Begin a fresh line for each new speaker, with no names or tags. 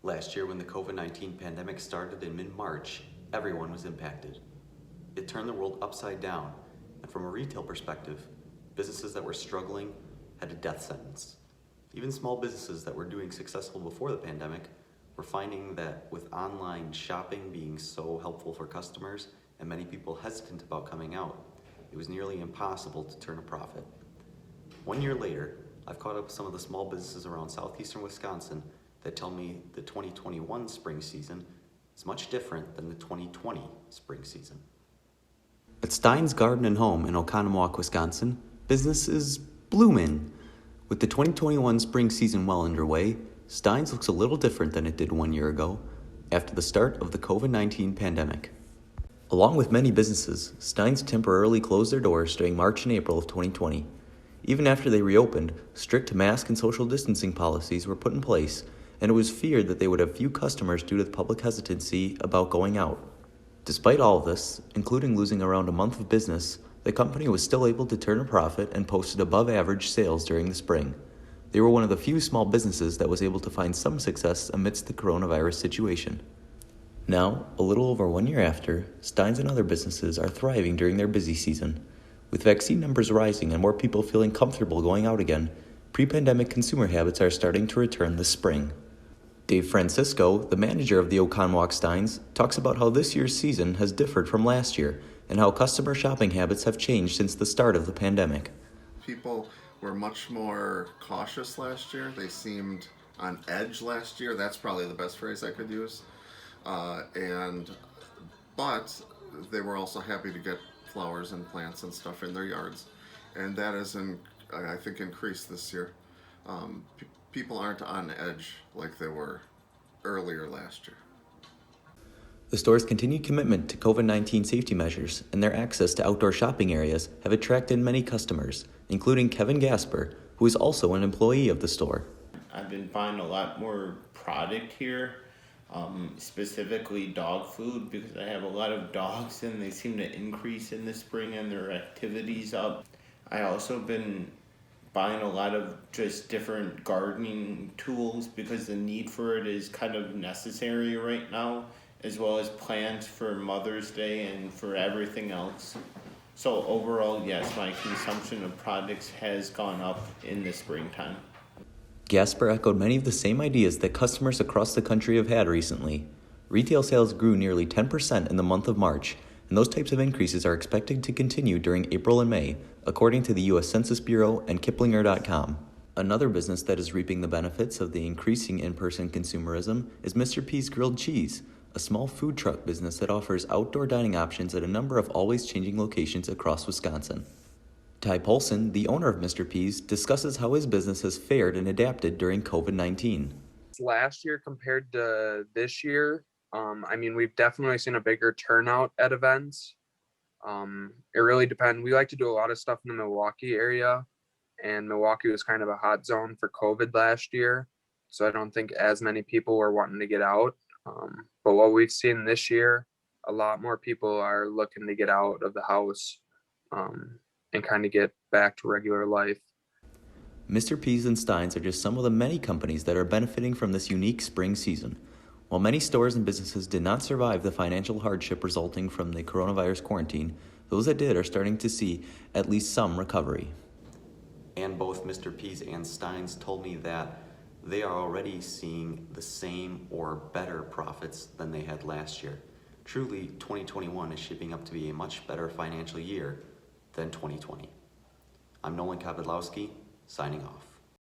Last year, when the COVID-19 pandemic started in mid-March, everyone was impacted. It turned the world upside down, and from a retail perspective, businesses that were struggling had a death sentence. Even small businesses that were doing successful before the pandemic were finding that with online shopping being so helpful for customers and many people hesitant about coming out, it was nearly impossible to turn a profit. 1 year later, I've caught up with some of the small businesses around southeastern Wisconsin that tell me the 2021 spring season is much different than the 2020 spring season. At Stein's Garden and Home in Oconomowoc, Wisconsin, business is blooming. With the 2021 spring season well underway, Stein's looks a little different than it did 1 year ago, after the start of the COVID-19 pandemic. Along with many businesses, Stein's temporarily closed their doors during March and April of 2020. Even after they reopened, strict mask and social distancing policies were put in place, and it was feared that they would have few customers due to the public hesitancy about going out. Despite all of this, including losing around a month of business, the company was still able to turn a profit and posted above-average sales during the spring. They were one of the few small businesses that was able to find some success amidst the coronavirus situation. Now, a little over 1 year after, Stein's and other businesses are thriving during their busy season. With vaccine numbers rising and more people feeling comfortable going out again, pre-pandemic consumer habits are starting to return this spring. Dave Francisco, the manager of the Oconomowoc Steins, talks about how this year's season has differed from last year and how customer shopping habits have changed since the start of the pandemic.
People were much more cautious last year. They seemed on edge last year. That's probably the best phrase I could use. But they were also happy to get flowers and plants and stuff in their yards. And that has, I think, increased this year. People aren't on edge like they were earlier last year.
The store's continued commitment to COVID-19 safety measures and their access to outdoor shopping areas have attracted many customers, including Kevin Gasper, who is also an employee of the store.
I've been buying a lot more product here, specifically dog food, because I have a lot of dogs and they seem to increase in the spring and their activities up. I also been buying a lot of just different gardening tools because the need for it is kind of necessary right now, as well as plans for Mother's Day and for everything else. So overall, yes, my consumption of products has gone up in the springtime.
Gasper echoed many of the same ideas that customers across the country have had recently. Retail sales grew nearly 10% in the month of March, and those types of increases are expected to continue during April and May, according to the U.S. Census Bureau and Kiplinger.com. Another business that is reaping the benefits of the increasing in-person consumerism is Mr. P's Grilled Cheese, a small food truck business that offers outdoor dining options at a number of always-changing locations across Wisconsin. Ty Polson, the owner of Mr. P's, discusses how his business has fared and adapted during COVID-19.
Last year compared to this year, we've definitely seen a bigger turnout at events. It really depends. We like to do a lot of stuff in the Milwaukee area, and Milwaukee was kind of a hot zone for COVID last year, so I don't think as many people were wanting to get out. But what we've seen this year, a lot more people are looking to get out of the house and kind of get back to regular life.
Mr. P's and Steins are just some of the many companies that are benefiting from this unique spring season. While many stores and businesses did not survive the financial hardship resulting from the coronavirus quarantine, those that did are starting to see at least some recovery. And both Mr. P's and Steins told me that they are already seeing the same or better profits than they had last year. Truly, 2021 is shaping up to be a much better financial year than 2020. I'm Nolan Kavidlowski, signing off.